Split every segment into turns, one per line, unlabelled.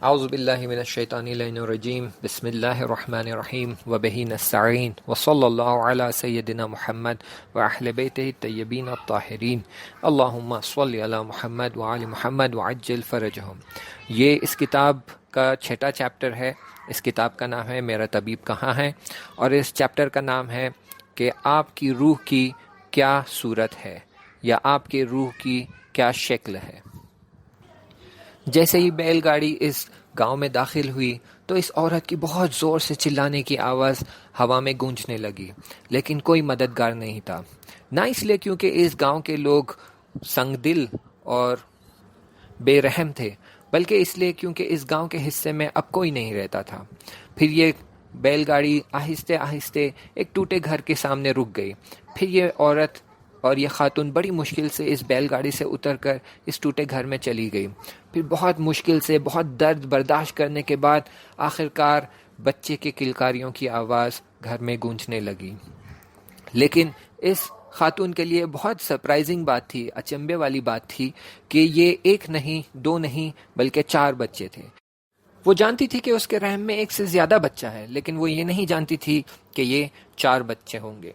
اعوذ باللہ من الشیطان اللعین الرجیم بسم اللہ الرحمن الرحیم وبہ نستعین وصلی اللہ علی سیدنا محمد واہل بیتہ الطیبین الطاہرین اللہم صلی علی محمد وعلی محمد وعجل فرجہم۔ یہ اس کتاب کا 6واں چیپٹر ہے۔ اس کتاب کا نام ہے میرا طبیب کہاں ہے، اور اس چیپٹر کا نام ہے کہ آپ کی روح کی کیا صورت ہے یا آپ کے روح کی کیا شکل ہے۔ جیسے ہی بیل گاڑی اس گاؤں میں داخل ہوئی تو اس عورت کی بہت زور سے چلانے کی آواز ہوا میں گونجنے لگی، لیکن کوئی مددگار نہیں تھا۔ نہ اس لیے کیونکہ اس گاؤں کے لوگ سنگ دل اور بے رحم تھے، بلکہ اس لیے کیونکہ اس گاؤں کے حصے میں اب کوئی نہیں رہتا تھا۔ پھر یہ بیل گاڑی آہستہ آہستہ ایک ٹوٹے گھر کے سامنے رک گئی۔ پھر یہ عورت اور یہ خاتون بڑی مشکل سے اس بیل گاڑی سے اتر کر اس ٹوٹے گھر میں چلی گئی۔ پھر بہت مشکل سے، بہت درد برداشت کرنے کے بعد آخرکار بچے کے کلکاریوں کی آواز گھر میں گونجنے لگی۔ لیکن اس خاتون کے لیے بہت سرپرائزنگ بات تھی، اچنبھے والی بات تھی کہ یہ 1 نہیں 2 نہیں بلکہ 4 بچے تھے۔ وہ جانتی تھی کہ اس کے رحم میں 1 سے زیادہ بچہ ہے، لیکن وہ یہ نہیں جانتی تھی کہ یہ 4 بچے ہوں گے۔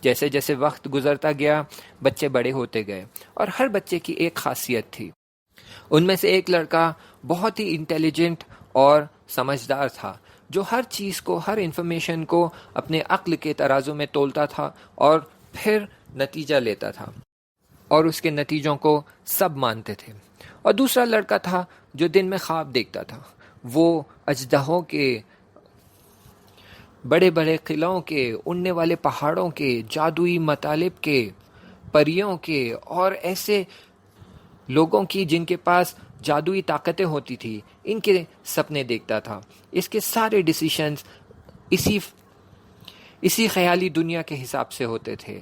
جیسے جیسے وقت گزرتا گیا بچے بڑے ہوتے گئے، اور ہر بچے کی ایک خاصیت تھی۔ ان میں سے ایک لڑکا بہت ہی انٹیلیجنٹ اور سمجھدار تھا، جو ہر چیز کو، ہر انفارمیشن کو اپنے عقل کے ترازو میں تولتا تھا اور پھر نتیجہ لیتا تھا، اور اس کے نتیجوں کو سب مانتے تھے۔ اور دوسرا لڑکا تھا جو دن میں خواب دیکھتا تھا۔ وہ اژدہوں کے، بڑے بڑے قلعوں کے، اڑنے والے پہاڑوں کے، جادوئی مطالب کے، پریوں کے اور ایسے لوگوں کی جن کے پاس جادوئی طاقتیں ہوتی تھی، ان کے سپنے دیکھتا تھا۔ اس کے سارے ڈیسیشنز اسی خیالی دنیا کے حساب سے ہوتے تھے،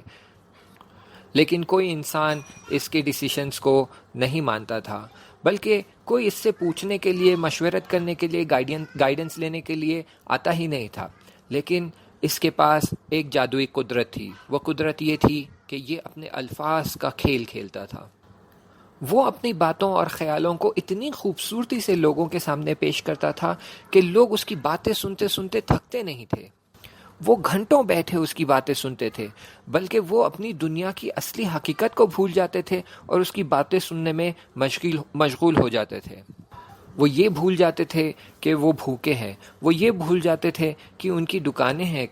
لیکن کوئی انسان اس کے ڈیسیشنز کو نہیں مانتا تھا، بلکہ کوئی اس سے پوچھنے کے لیے، مشورت کرنے کے لیے، گائیڈنس لینے کے لیے آتا ہی نہیں تھا۔ لیکن اس کے پاس ایک جادوئی قدرت تھی۔ وہ قدرت یہ تھی کہ یہ اپنے الفاظ کا کھیل کھیلتا تھا۔ وہ اپنی باتوں اور خیالوں کو اتنی خوبصورتی سے لوگوں کے سامنے پیش کرتا تھا کہ لوگ اس کی باتیں سنتے سنتے تھکتے نہیں تھے۔ وہ گھنٹوں بیٹھے اس کی باتیں سنتے تھے، بلکہ وہ اپنی دنیا کی اصلی حقیقت کو بھول جاتے تھے اور اس کی باتیں سننے میں مشغول ہو جاتے تھے۔ وہ یہ بھول جاتے تھے کہ وہ بھوکے ہیں، وہ یہ بھول جاتے تھے کہ ان کی دکانیں ہیں،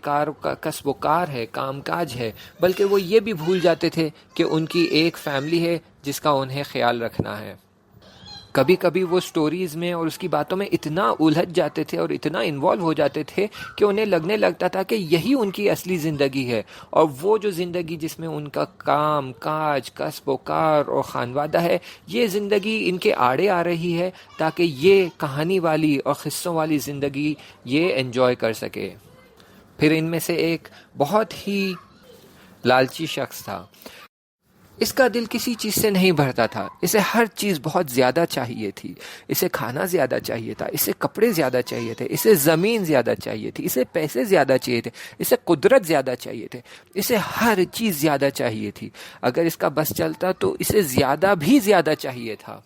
کسب و کار ہے، کام کاج ہے، بلکہ وہ یہ بھی بھول جاتے تھے کہ ان کی ایک فیملی ہے جس کا انہیں خیال رکھنا ہے۔ کبھی کبھی وہ سٹوریز میں اور اس کی باتوں میں اتنا الجھ جاتے تھے اور اتنا انوالو ہو جاتے تھے کہ انہیں لگنے لگتا تھا کہ یہی ان کی اصلی زندگی ہے، اور وہ جو زندگی جس میں ان کا کام کاج، کسب و کار اور خانوادہ ہے، یہ زندگی ان کے آڑے آ رہی ہے تاکہ یہ کہانی والی اور قصوں والی زندگی یہ انجوائے کر سکے۔ پھر ان میں سے ایک بہت ہی لالچی شخص تھا۔ اس کا دل کسی چیز سے نہیں بھرتا تھا، اسے ہر چیز بہت زیادہ چاہیے تھی۔ اسے کھانا زیادہ چاہیے تھا، اسے کپڑے زیادہ چاہیے تھے، اسے زمین زیادہ چاہیے تھی، اسے پیسے زیادہ چاہیے تھے، اسے قدرت زیادہ چاہیے تھے، اسے ہر چیز زیادہ چاہیے تھی۔ اگر اس کا بس چلتا تو اسے زیادہ بھی زیادہ چاہیے تھا۔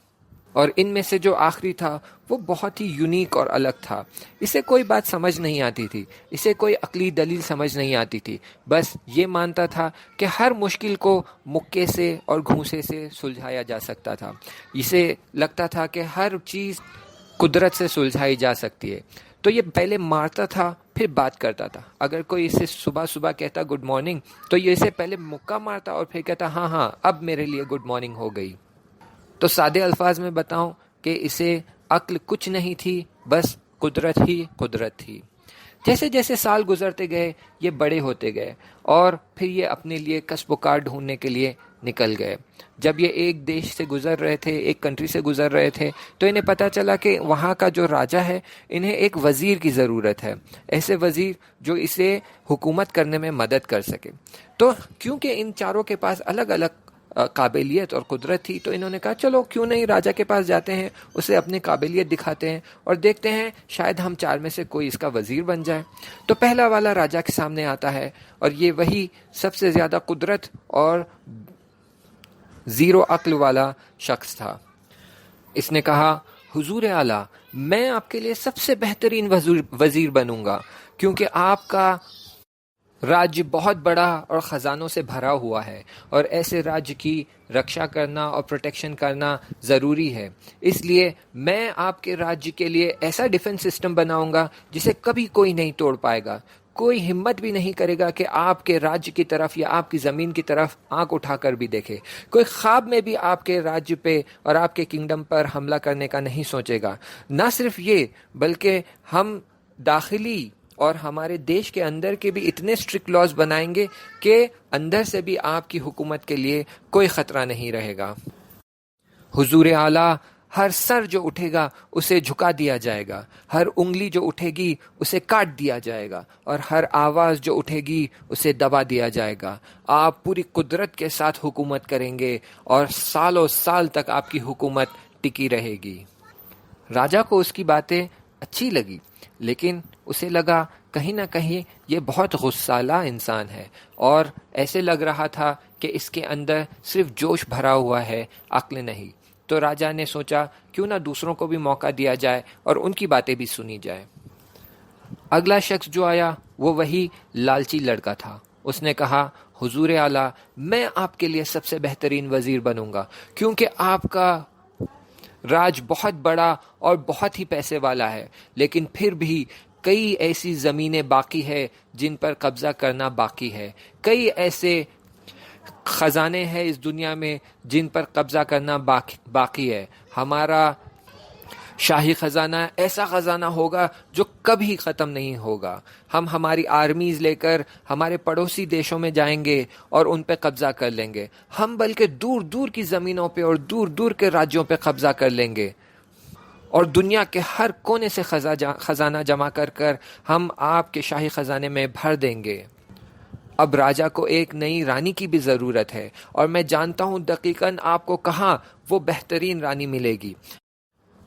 اور ان میں سے جو آخری تھا وہ بہت ہی یونیک اور الگ تھا۔ اسے کوئی بات سمجھ نہیں آتی تھی، اسے کوئی عقلی دلیل سمجھ نہیں آتی تھی، بس یہ مانتا تھا کہ ہر مشکل کو مکے سے اور گھونسے سے سلجھایا جا سکتا تھا۔ اسے لگتا تھا کہ ہر چیز قدرت سے سلجھائی جا سکتی ہے، تو یہ پہلے مارتا تھا پھر بات کرتا تھا۔ اگر کوئی اسے صبح صبح کہتا گڈ مارننگ تو یہ اسے پہلے مکہ مارتا اور پھر کہتا ہاں ہاں اب میرے لیے گڈ مارننگ ہو گئی۔ تو سادے الفاظ میں بتاؤں کہ اسے عقل کچھ نہیں تھی، بس قدرت ہی قدرت تھی۔ جیسے جیسے سال گزرتے گئے یہ بڑے ہوتے گئے، اور پھر یہ اپنے لیے کسب و کار ڈھونڈنے کے لیے نکل گئے۔ جب یہ ایک دیش سے گزر رہے تھے، ایک کنٹری سے گزر رہے تھے، تو انہیں پتہ چلا کہ وہاں کا جو راجہ ہے انہیں ایک وزیر کی ضرورت ہے، ایسے وزیر جو اسے حکومت کرنے میں مدد کر سکے۔ تو کیونکہ ان چاروں کے پاس الگ الگ قابلیت اور قدرت تھی، تو انہوں نے کہا چلو کیوں نہیں راجہ کے پاس جاتے ہیں، اسے اپنی قابلیت دکھاتے ہیں اور دیکھتے ہیں شاید ہم 4 میں سے کوئی اس کا وزیر بن جائے۔ تو پہلا والا راجہ کے سامنے آتا ہے، اور یہ وہی سب سے زیادہ قدرت اور 0 عقل والا شخص تھا۔ اس نے کہا حضور اعلیٰ میں آپ کے لیے سب سے بہترین وزیر بنوں گا، کیونکہ آپ کا راج بہت بڑا اور خزانوں سے بھرا ہوا ہے، اور ایسے راج کی رکشا کرنا اور پروٹیکشن کرنا ضروری ہے۔ اس لیے میں آپ کے راج کے لیے ایسا ڈیفنس سسٹم بناؤں گا جسے کبھی کوئی نہیں توڑ پائے گا، کوئی ہمت بھی نہیں کرے گا کہ آپ کے راج کی طرف یا آپ کی زمین کی طرف آنکھ اٹھا کر بھی دیکھے، کوئی خواب میں بھی آپ کے راج پہ اور آپ کے کنگڈم پر حملہ کرنے کا نہیں سوچے گا۔ نہ صرف یہ بلکہ ہم داخلی اور ہمارے دیش کے اندر کے بھی اتنے اسٹرکٹ لاز بنائیں گے کہ اندر سے بھی آپ کی حکومت کے لیے کوئی خطرہ نہیں رہے گا۔ حضور اعلیٰ ہر سر جو اٹھے گا اسے جھکا دیا جائے گا، ہر انگلی جو اٹھے گی اسے کاٹ دیا جائے گا، اور ہر آواز جو اٹھے گی اسے دبا دیا جائے گا۔ آپ پوری قدرت کے ساتھ حکومت کریں گے اور سالوں سال تک آپ کی حکومت ٹکی رہے گی۔ راجا کو اس کی باتیں اچھی لگی، لیکن اسے لگا کہیں نہ کہیں یہ بہت غصالہ انسان ہے، اور ایسے لگ رہا تھا کہ اس کے اندر صرف جوش بھرا ہوا ہے، عقل نہیں۔ تو راجا نے سوچا کیوں نہ دوسروں کو بھی موقع دیا جائے اور ان کی باتیں بھی سنی جائے۔ اگلا شخص جو آیا وہ وہی لالچی لڑکا تھا۔ اس نے کہا حضور اعلیٰ میں آپ کے لیے سب سے بہترین وزیر بنوں گا، کیونکہ آپ کا راج بہت بڑا اور بہت ہی پیسے والا ہے، لیکن پھر بھی کئی ایسی زمینیں باقی ہے جن پر قبضہ کرنا باقی ہے، کئی ایسے خزانے ہیں اس دنیا میں جن پر قبضہ کرنا باقی ہے۔ ہمارا شاہی خزانہ ایسا خزانہ ہوگا جو کبھی ختم نہیں ہوگا۔ ہم ہماری آرمیز لے کر ہمارے پڑوسی دیشوں میں جائیں گے اور ان پہ قبضہ کر لیں گے، ہم بلکہ دور دور کی زمینوں پہ اور دور دور کے راجیوں پہ قبضہ کر لیں گے، اور دنیا کے ہر کونے سے خزانہ جمع کر کر ہم آپ کے شاہی خزانے میں بھر دیں گے۔ اب راجا کو ایک نئی رانی کی بھی ضرورت ہے، اور میں جانتا ہوں دقیقاً آپ کو کہاں وہ بہترین رانی ملے گی۔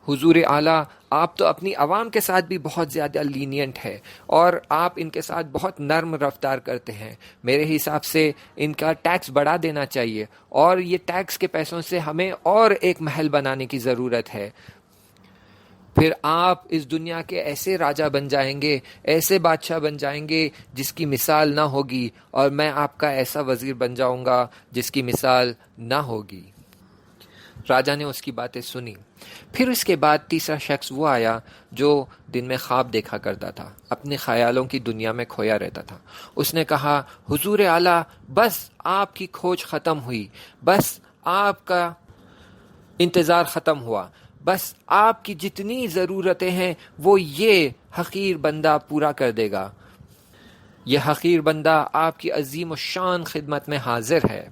حضور اعلیٰ آپ تو اپنی عوام کے ساتھ بھی بہت زیادہ لینینٹ ہے، اور آپ ان کے ساتھ بہت نرم رفتار کرتے ہیں۔ میرے حساب سے ان کا ٹیکس بڑھا دینا چاہیے، اور یہ ٹیکس کے پیسوں سے ہمیں اور ایک محل بنانے کی ضرورت ہے۔ پھر آپ اس دنیا کے ایسے راجا بن جائیں گے، ایسے بادشاہ بن جائیں گے جس کی مثال نہ ہوگی، اور میں آپ کا ایسا وزیر بن جاؤں گا جس کی مثال نہ ہوگی۔ راجا نے اس کی باتیں سنی۔ پھر اس کے بعد تیسرا شخص وہ آیا جو دن میں خواب دیکھا کرتا تھا، اپنے خیالوں کی دنیا میں کھویا رہتا تھا۔ اس نے کہا حضور اعلیٰ بس آپ کی کھوج ختم ہوئی، بس آپ کا انتظار ختم ہوا، بس آپ کی جتنی ضرورتیں ہیں وہ یہ حقیر بندہ پورا کر دے گا۔ یہ حقیر بندہ آپ کی عظیم و شان خدمت میں حاضر ہے۔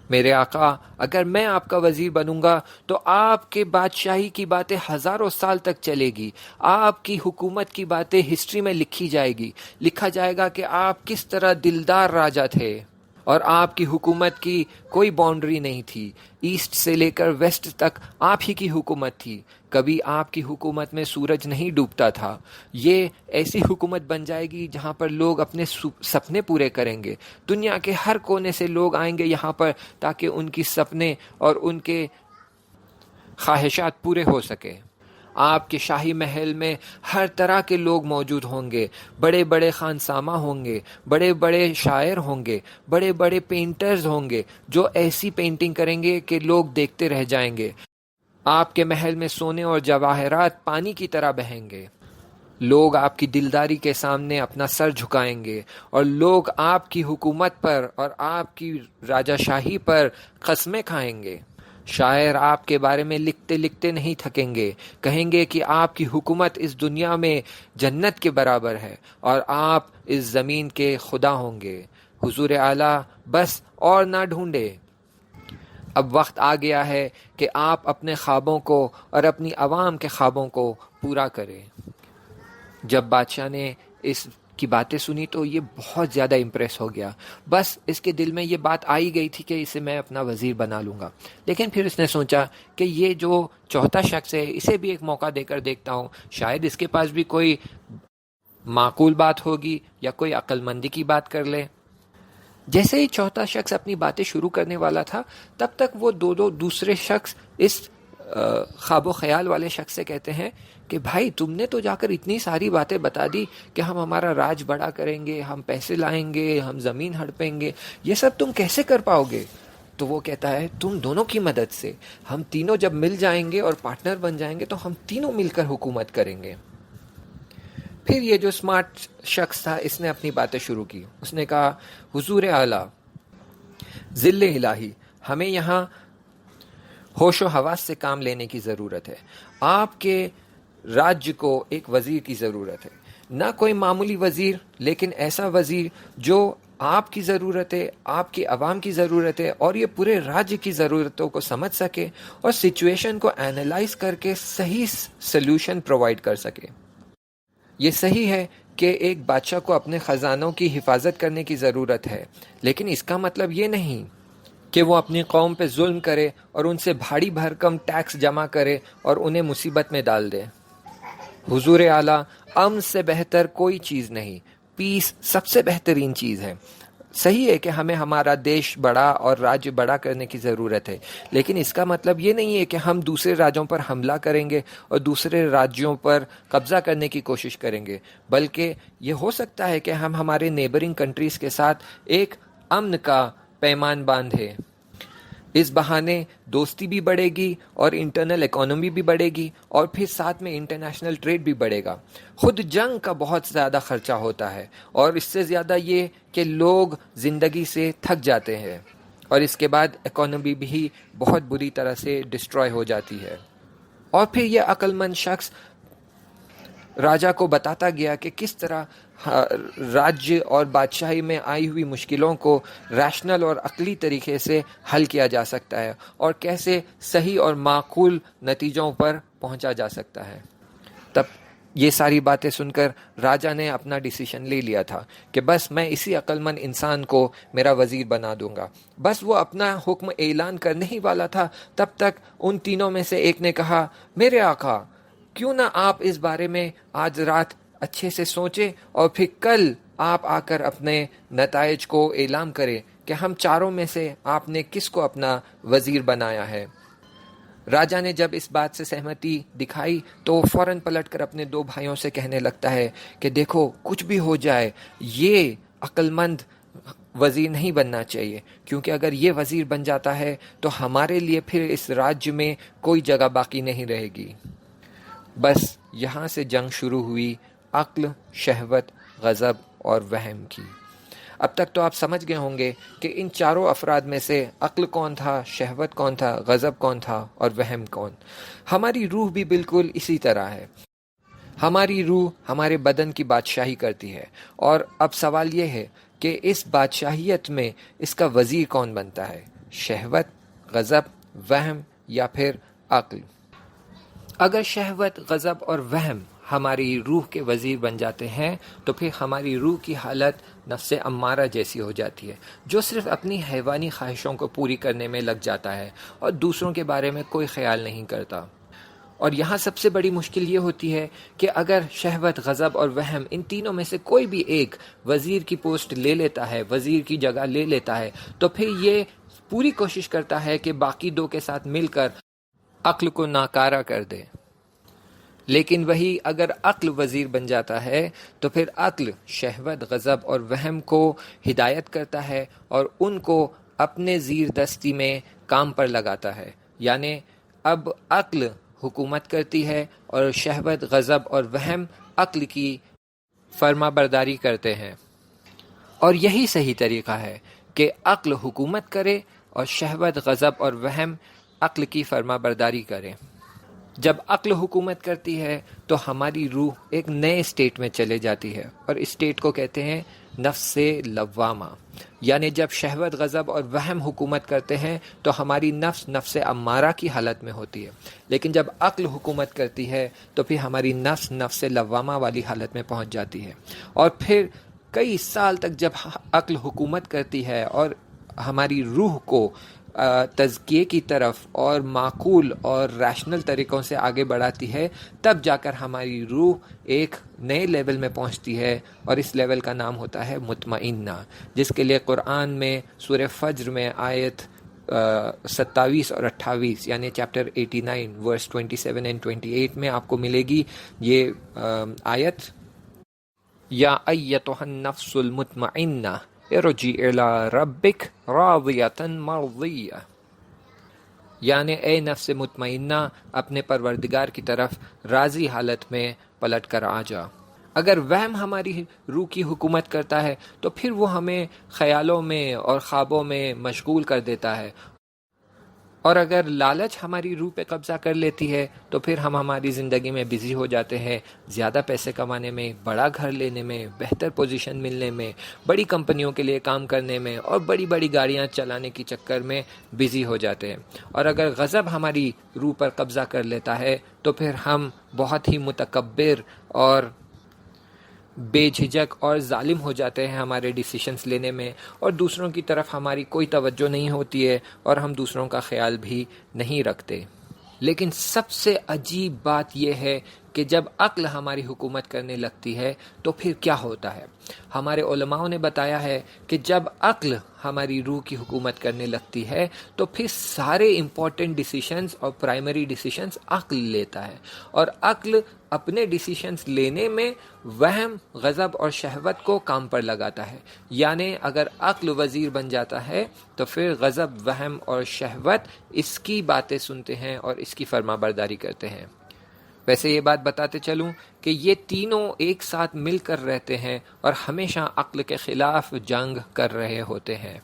میرے آقا اگر میں آپ کا وزیر بنوں گا تو آپ کے بادشاہی کی باتیں ہزاروں سال تک چلے گی، آپ کی حکومت کی باتیں ہسٹری میں لکھی جائے گی، لکھا جائے گا کہ آپ کس طرح دلدار راجا تھے، اور آپ کی حکومت کی کوئی باؤنڈری نہیں تھی، ایسٹ سے لے کر ویسٹ تک آپ ہی کی حکومت تھی، کبھی آپ کی حکومت میں سورج نہیں ڈوبتا تھا۔ یہ ایسی حکومت بن جائے گی جہاں پر لوگ اپنے سپنے پورے کریں گے، دنیا کے ہر کونے سے لوگ آئیں گے یہاں پر تاکہ ان کی سپنے اور ان کے خواہشات پورے ہو سکے۔ آپ کے شاہی محل میں ہر طرح کے لوگ موجود ہوں گے، بڑے بڑے خانسامہ ہوں گے، بڑے بڑے شاعر ہوں گے، بڑے بڑے پینٹرز ہوں گے جو ایسی پینٹنگ کریں گے کہ لوگ دیکھتے رہ جائیں گے۔ آپ کے محل میں سونے اور جواہرات پانی کی طرح بہیں گے، لوگ آپ کی دلداری کے سامنے اپنا سر جھکائیں گے، اور لوگ آپ کی حکومت پر اور آپ کی راجہ شاہی پر قسمیں کھائیں گے۔ شاعر آپ کے بارے میں لکھتے لکھتے نہیں تھکیں گے، کہیں گے کہ آپ کی حکومت اس دنیا میں جنت کے برابر ہے، اور آپ اس زمین کے خدا ہوں گے۔ حضور اعلیٰ بس اور نہ ڈھونڈے، اب وقت آ گیا ہے کہ آپ اپنے خوابوں کو اور اپنی عوام کے خوابوں کو پورا کریں۔ جب بادشاہ نے اس کی باتیں سنی تو یہ بہت زیادہ امپریس ہو گیا، بس اس کے دل میں یہ بات آئی گئی تھی کہ اسے میں اپنا وزیر بنا لوں گا، لیکن پھر اس نے سوچا کہ یہ جو چوتھا شخص ہے اسے بھی ایک موقع دے کر دیکھتا ہوں، شاید اس کے پاس بھی کوئی معقول بات ہوگی یا کوئی عقل مندی کی بات کر لے۔ جیسے ہی چوتھا شخص اپنی باتیں شروع کرنے والا تھا تب تک وہ دوسرے شخص اس خواب و خیال والے شخص سے کہتے ہیں کہ بھائی تم نے تو جا کر اتنی ساری باتیں بتا دی کہ ہم ہمارا راج بڑا کریں گے، ہم پیسے لائیں گے، ہم زمین ہڑپیں گے، یہ سب تم کیسے کر پاؤ گے؟ تو وہ کہتا ہے تم دونوں کی مدد سے، ہم تینوں جب مل جائیں گے اور پارٹنر بن جائیں گے تو ہم تینوں مل کر حکومت کریں گے۔ پھر یہ جو اسمارٹ شخص تھا اس نے اپنی باتیں شروع کی، اس نے کہا حضور اعلیٰ، ذل الہی، ہمیں یہاں ہوش و حواس سے کام لینے کی ضرورت ہے۔ آپ کے راج کو ایک وزیر کی ضرورت ہے، نہ کوئی معمولی وزیر، لیکن ایسا وزیر جو آپ کی ضرورت ہے، آپ کی عوام کی ضرورت ہے اور یہ پورے راج کی ضرورتوں کو سمجھ سکے اور سچویشن کو اینالائز کر کے صحیح سلوشن پرووائڈ کر سکے۔ یہ صحیح ہے کہ ایک بادشاہ کو اپنے خزانوں کی حفاظت کرنے کی ضرورت ہے، لیکن اس کا مطلب یہ نہیں کہ وہ اپنی قوم پہ ظلم کرے اور ان سے بھاری بھرکم ٹیکس جمع کرے اور انہیں مصیبت میں ڈال دے۔ حضور اعلیٰ، امن سے بہتر کوئی چیز نہیں، پیس سب سے بہترین چیز ہے۔ صحیح ہے کہ ہمیں ہمارا دیش بڑا اور راج بڑا کرنے کی ضرورت ہے، لیکن اس کا مطلب یہ نہیں ہے کہ ہم دوسرے راجوں پر حملہ کریں گے اور دوسرے راجوں پر قبضہ کرنے کی کوشش کریں گے، بلکہ یہ ہو سکتا ہے کہ ہم ہمارے نیبرنگ کنٹریز کے ساتھ ایک امن کا پیمان باندھے۔ اس بہانے دوستی بھی بڑھے گی اور انٹرنل اکانومی بھی بڑھے گی اور پھر ساتھ میں انٹرنیشنل ٹریڈ بھی بڑھے گا۔ خود جنگ کا بہت زیادہ خرچہ ہوتا ہے اور اس سے زیادہ یہ کہ لوگ زندگی سے تھک جاتے ہیں اور اس کے بعد اکانومی بھی بہت بری طرح سے ڈسٹروائے ہو جاتی ہے۔ اور پھر یہ عقل مند شخص راجا کو بتاتا گیا کہ کس طرح راجیہ اور بادشاہی میں آئی ہوئی مشکلوں کو ریشنل اور عقلی طریقے سے حل کیا جا سکتا ہے اور کیسے صحیح اور معقول نتیجوں پر پہنچا جا سکتا ہے۔ تب یہ ساری باتیں سن کر راجا نے اپنا ڈیسیشن لے لیا تھا کہ بس میں اسی عقل مند انسان کو میرا وزیر بنا دوں گا۔ بس وہ اپنا حکم اعلان کرنے ہی والا تھا، تب تک ان تینوں میں سے ایک نے کہا، میرے آقا، کیوں نہ آپ اس بارے میں آج رات اچھے سے سوچیں اور پھر کل آپ آ کر اپنے نتائج کو اعلان کریں کہ ہم چاروں میں سے آپ نے کس کو اپنا وزیر بنایا ہے۔ راجا نے جب اس بات سے سہمتی دکھائی تو وہ فوراً پلٹ کر اپنے دو بھائیوں سے کہنے لگتا ہے کہ دیکھو، کچھ بھی ہو جائے یہ عقل مند وزیر نہیں بننا چاہیے، کیونکہ اگر یہ وزیر بن جاتا ہے تو ہمارے لیے پھر اس راج میں کوئی جگہ باقی نہیں رہے گی۔ بس یہاں سے جنگ شروع ہوئی عقل، شہوت، غضب اور وہم کی۔ اب تک تو آپ سمجھ گئے ہوں گے کہ ان چاروں افراد میں سے عقل کون تھا، شہوت کون تھا، غضب کون تھا اور وہم کون۔ ہماری روح بھی بالکل اسی طرح ہے۔ ہماری روح ہمارے بدن کی بادشاہی کرتی ہے، اور اب سوال یہ ہے کہ اس بادشاہیت میں اس کا وزیر کون بنتا ہے؟ شہوت، غضب، وہم یا پھر عقل؟ اگر شہوت، غضب اور وہم ہماری روح کے وزیر بن جاتے ہیں تو پھر ہماری روح کی حالت نفس امارہ جیسی ہو جاتی ہے، جو صرف اپنی حیوانی خواہشوں کو پوری کرنے میں لگ جاتا ہے اور دوسروں کے بارے میں کوئی خیال نہیں کرتا۔ اور یہاں سب سے بڑی مشکل یہ ہوتی ہے کہ اگر شہوت، غضب اور وہم ان تینوں میں سے کوئی بھی ایک وزیر کی پوسٹ لے لیتا ہے، وزیر کی جگہ لے لیتا ہے، تو پھر یہ پوری کوشش کرتا ہے کہ باقی دو کے ساتھ مل کر عقل کو ناکارہ کر دے۔ لیکن وہی اگر عقل وزیر بن جاتا ہے تو پھر عقل شہوت، غضب اور وہم کو ہدایت کرتا ہے اور ان کو اپنے زیر دستی میں کام پر لگاتا ہے، یعنی اب عقل حکومت کرتی ہے اور شہوت، غضب اور وہم عقل کی فرما برداری کرتے ہیں۔ اور یہی صحیح طریقہ ہے کہ عقل حکومت کرے اور شہوت، غضب اور وہم عقل کی فرما برداری کرے۔ جب عقل حکومت کرتی ہے تو ہماری روح ایک نئے اسٹیٹ میں چلے جاتی ہے، اور اس اسٹیٹ کو کہتے ہیں نفس لوامہ۔ یعنی جب شہوت، غضب اور وہم حکومت کرتے ہیں تو ہماری نفس امارہ کی حالت میں ہوتی ہے، لیکن جب عقل حکومت کرتی ہے تو پھر ہماری نفس لوامہ والی حالت میں پہنچ جاتی ہے۔ اور پھر کئی سال تک جب عقل حکومت کرتی ہے اور ہماری روح کو تزکیے کی طرف اور معقول اور ریشنل طریقوں سے آگے بڑھاتی ہے، تب جا کر ہماری روح ایک نئے لیول میں پہنچتی ہے، اور اس لیول کا نام ہوتا ہے مطمئنہ، جس کے لیے قرآن میں سورہ فجر میں آیت 27 اور 28 یعنی چیپٹر 89 ورس 27 اینڈ 28 میں آپ کو ملے گی یہ آیت، یا ایتھا النفس المطمئنہ ارجعی الی ربک راضیۃ مرضیہ، یعنی اے نفس مطمئنہ اپنے پروردگار کی طرف راضی حالت میں پلٹ کر آ جا۔ اگر وہم ہماری روح کی حکومت کرتا ہے تو پھر وہ ہمیں خیالوں میں اور خوابوں میں مشغول کر دیتا ہے، اور اگر لالچ ہماری روح پہ قبضہ کر لیتی ہے تو پھر ہم ہماری زندگی میں بزی ہو جاتے ہیں، زیادہ پیسے کمانے میں، بڑا گھر لینے میں، بہتر پوزیشن ملنے میں، بڑی کمپنیوں کے لیے کام کرنے میں، اور بڑی بڑی گاڑیاں چلانے کی چکر میں بزی ہو جاتے ہیں۔ اور اگر غضب ہماری روح پر قبضہ کر لیتا ہے تو پھر ہم بہت ہی متکبر اور بے جھجک اور ظالم ہو جاتے ہیں ہمارے ڈیسیشنز لینے میں، اور دوسروں کی طرف ہماری کوئی توجہ نہیں ہوتی ہے اور ہم دوسروں کا خیال بھی نہیں رکھتے۔ لیکن سب سے عجیب بات یہ ہے کہ جب عقل ہماری حکومت کرنے لگتی ہے تو پھر کیا ہوتا ہے؟ ہمارے علماء نے بتایا ہے کہ جب عقل ہماری روح کی حکومت کرنے لگتی ہے تو پھر سارے امپورٹنٹ ڈیسیشنز اور پرائمری ڈیسیشنز عقل لیتا ہے، اور عقل اپنے ڈیسیشنز لینے میں وہم، غضب اور شہوت کو کام پر لگاتا ہے۔ یعنی اگر عقل وزیر بن جاتا ہے تو پھر غضب، وہم اور شہوت اس کی باتیں سنتے ہیں اور اس کی فرما برداری کرتے ہیں۔ ویسے یہ بات بتاتے چلوں کہ یہ تینوں ایک ساتھ مل کر رہتے ہیں اور ہمیشہ عقل کے خلاف جنگ کر رہے ہوتے ہیں۔